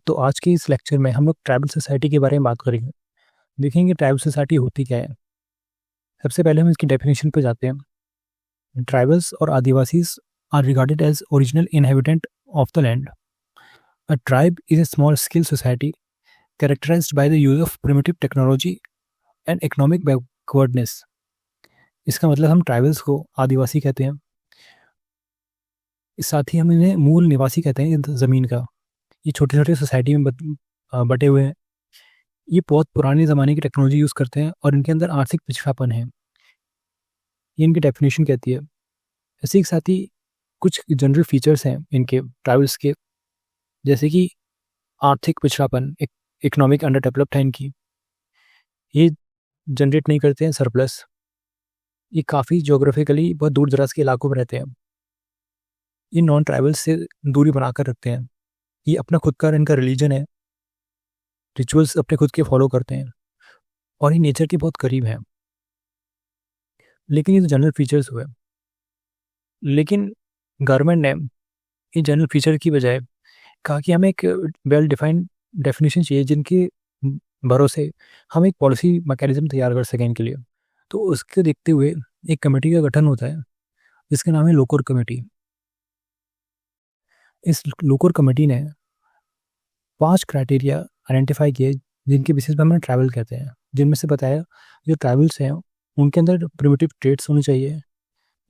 तो आज के इस लेक्चर में हम लोग ट्राइबल सोसाइटी के बारे में बात करेंगे। देखेंगे ट्राइबल सोसाइटी होती क्या है। सबसे पहले हम इसकी डेफिनेशन पे जाते हैं। ट्राइबल्स और Adivasis are regarded as original inhabitant of the land. A tribe is a small scale society characterized by the use of primitive technology and economic backwardness. इसका मतलब हम ट्राइबल्स को आदिवासी कहते हैं, साथ ही हम इन्हें मूल निवासी कहते हैं ज़मीन का। ये छोटे छोटे सोसाइटी में बटे हुए हैं। ये बहुत पुराने ज़माने की टेक्नोलॉजी यूज़ करते हैं और इनके अंदर आर्थिक पिछड़ापन है। ये इनकी डेफिनेशन कहती है। इसी के साथ ही कुछ जनरल फीचर्स हैं इनके ट्राइबल्स के, जैसे कि आर्थिक पिछड़ापन, इकोनॉमिक अंडर डेवलप्ड है इनकी। ये जनरेट नहीं करते हैं सरप्लस। ये काफ़ी जोग्राफिकली बहुत दूर दराज के इलाकों में रहते हैं। ये नॉन ट्राइबल्स से दूरी बनाकर रखते हैं। ये अपना खुद का इनका रिलीजन है, रिचुअल्स अपने खुद के फॉलो करते हैं और ये नेचर के बहुत करीब हैं। लेकिन ये तो जनरल फीचर्स हुए। लेकिन गवर्नमेंट ने इन जनरल फीचर की बजाय कहा कि हमें एक वेल डिफाइंड डेफिनेशन चाहिए जिनके भरोसे हम एक पॉलिसी मैकेनिज्म तैयार कर सकें इनके लिए। तो उसके देखते हुए एक कमेटी का गठन होता है जिसका नाम है लोकोर कमेटी। इस लोकोर कमेटी ने 5 क्राइटेरिया आइडेंटिफाई किए जिनके बेसिस पे हम ट्राइबल कहते हैं। जिनमें से बताया जो ट्राइबल्स हैं उनके अंदर प्रिमिटिव ट्रेड्स होने चाहिए,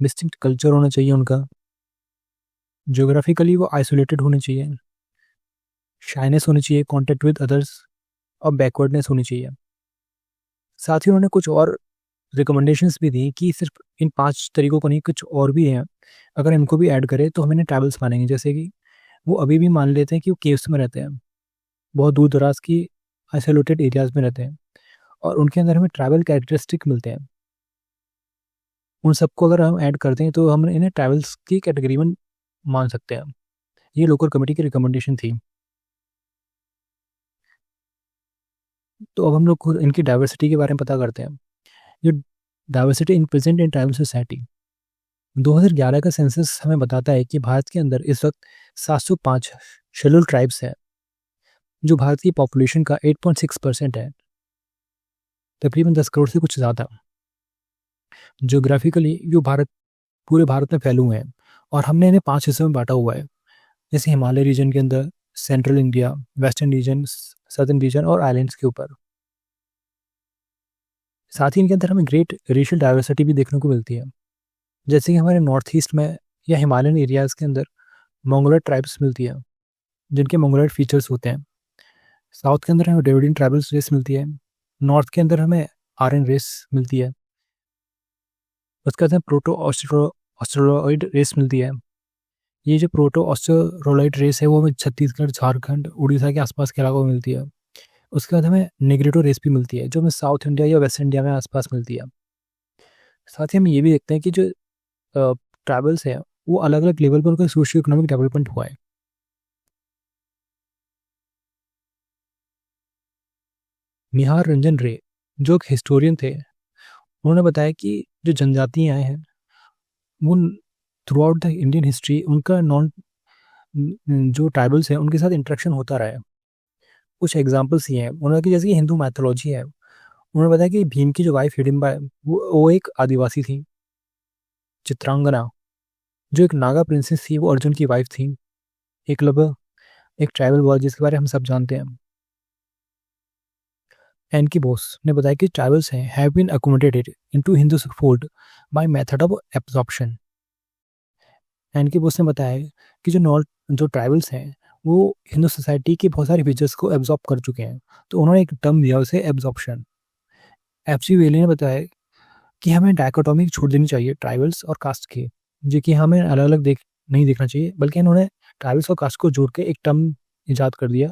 डिस्टिंक्ट कल्चर होना चाहिए उनका, ज्योग्राफिकली वो आइसोलेटेड होने चाहिए, शाइनेस होनी चाहिए, कॉन्टेक्ट विद अदर्स और बैकवर्डनेस होनी चाहिए। साथ ही उन्होंने कुछ और रिकमेंडेशंस भी दी कि सिर्फ इन 5 तरीकों को नहीं, कुछ और भी हैं, अगर इनको भी ऐड करें तो हम इन्हें ट्राइबल्स मानेंगे। जैसे कि वो अभी भी मान लेते हैं कि वो केव्स में रहते हैं, बहुत दूर दराज की आइसोलेटेड एरियाज में रहते हैं और उनके अंदर हमें ट्राइबल कैरेक्टरिस्टिक मिलते हैं। उन सबको अगर हम ऐड करते हैं तो हम इन्हें ट्राइबल्स की कैटेगरी में मान सकते हैं। ये लोकल कमेटी की रिकमेंडेशन थी। तो अब हम लोग खुद इनकी डाइवर्सिटी के बारे में पता करते हैं। जो diversity in present in tribal society, 2011 का सेंसस हमें बताता है कि भारत के अंदर इस वक्त 705 शेड्यूल ट्राइब्स हैं, जो भारत की पॉपुलेशन का 8.6% है, तकरीबन 10 करोड़ से कुछ ज़्यादा। ज्योग्राफिकली जो पूरे भारत में फैले हुए हैं और हमने इन्हें 5 हिस्सों में बांटा हुआ है, जैसे हिमालय रीजन के अंदर, central India, western region, southern reason और आइलैंड्स के ऊपर। साथ ही इनके अंदर हमें ग्रेट रेशियल डाइवर्सिटी भी देखने को मिलती है, जैसे कि हमारे नॉर्थ ईस्ट में या हिमालयन एरियाज़ के अंदर मंगोलॉयड ट्राइब्स मिलती है जिनके मंगोलॉयड फीचर्स होते हैं। साउथ के अंदर हमें ड्रेविडियन ट्राइबल्स रेस मिलती है। नॉर्थ के अंदर हमें आर्यन रेस मिलती है। उसके बाद हमें प्रोटो ऑस्ट्रेलोइड रेस मिलती है। ये जो प्रोटो ऑस्ट्रेलोइड रेस है वो हमें छत्तीसगढ़, झारखंड, उड़ीसा के आसपास के इलाकों में मिलती है। उसके बाद हमें नेग्रेटो रेस भी मिलती है जो हमें साउथ इंडिया या वेस्ट इंडिया में आसपास मिलती है। साथ ही हम ये भी देखते हैं कि जो ट्राइबल्स हैं वो अलग अलग लेवल पर उनका सोशियो इकोनॉमिक डेवलपमेंट हुआ है। निहार रंजन रे जो एक हिस्टोरियन थे, उन्होंने बताया कि जो जनजातियाँ हैं वो through out the Indian history उनका जो ट्राइबल्स हैं उनके साथ इंटरेक्शन होता रहा है। कुछ एग्जांपल्स ये हैं उन्होंने कि जैसे कि हिंदू मैथोलॉजी है, उन्होंने बताया कि भीम की जो वाइफ हिडिंबा है वो एक आदिवासी थी। चित्रांगना जो एक नागा प्रिंसेस थी वो अर्जुन की वाइफ थी। एकलव्य एक ट्राइबल बॉय जिसके बारे में हम सब जानते हैं। एनकी बोस ने बताया कि ट्राइबल्स हैं have been accommodated into Hindu fold by method of absorption. N K Bose ने बताया कि जो ट्राइबल्स हैं वो हिंदू सोसाइटी के बहुत सारे फीचर्स को एब्जॉर्ब कर चुके हैं, तो उन्होंने एक टर्म दिया उसे एब्जॉर्प्शन। एफसी वेली ने बताया कि हमें डायकोटॉमी छोड़ देनी चाहिए ट्राइबल्स और कास्ट की, जो कि हमें अलग अलग नहीं देखना चाहिए, बल्कि इन्होंने ट्राइबल्स और कास्ट को जोड़ के एक टर्म ईजाद कर दिया,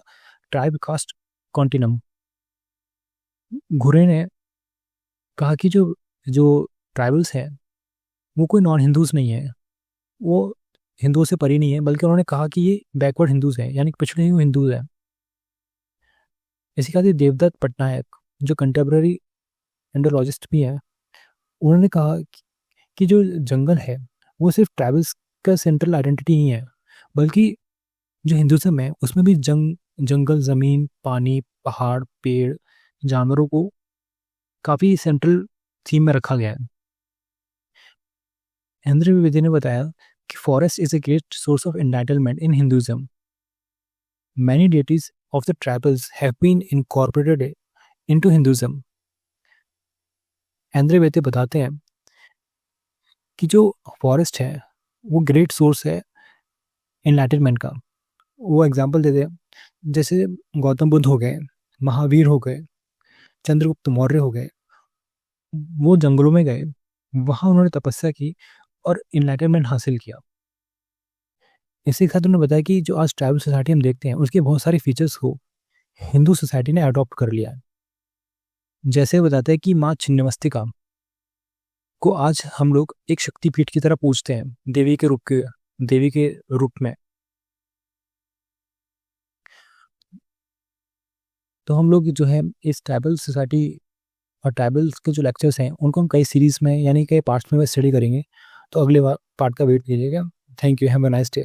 ट्राइब कास्ट कॉन्टिनम। घुरे ने कहा कि जो जो ट्राइबल्स हैं वो कोई नॉन हिंदूज नहीं है, वो हिंदुओं से परी नहीं है, बल्कि उन्होंने कहा कि ये बैकवर्ड हिंदूज हैं, यानी पिछड़े हुए हिंदूज हैं। इसी के साथ ही देवदत्त पटनायक जो कंटेम्प्रेरी एंडोलॉजिस्ट भी हैं, उन्होंने कहा कि जो जंगल है वो सिर्फ ट्राइबल्स का सेंट्रल आइडेंटिटी नहीं है, बल्कि जो हिंदुज़म है उसमें भी जंगल, ज़मीन, पानी, पहाड़, पेड़, जानवरों को काफ़ी सेंट्रल थीम में रखा गया है। इंद्र द्विवेदी ने बताया कि forest is a great source of enlightenment in Hinduism. Many deities of the tribals have been incorporated into Hinduism. Indra Dwivedi बताते हैं कि जो फॉरेस्ट है वो ग्रेट सोर्स है एनलाइटनमेंट का। वो एग्जांपल देते हैं, जैसे गौतम बुद्ध हो गए, महावीर हो गए, चंद्रगुप्त मौर्य हो गए, वो जंगलों में गए, वहाँ उन्होंने तपस्या की और इनलाइटनमेंट हासिल किया। इसी के साथ उन्होंने बताया कि जो आज ट्राइबल सोसाइटी हम देखते हैं उसके बहुत सारे फीचर्स को हिंदू सोसाइटी ने अडॉप्ट कर लिया है। जैसे बताते हैं कि माँ छिन्नमस्तिका को आज हम लोग एक शक्तिपीठ की तरह पूजते हैं, देवी के रूप में। तो हम लोग जो है इस ट्राइबल सोसाइटी और ट्राइबल्स के जो लेक्चर्स हैं उनको हम कई सीरीज में यानी कई पार्ट्स में स्टडी करेंगे। तो अगले पार्ट का वेट कीजिएगा। Thank you, have a nice day.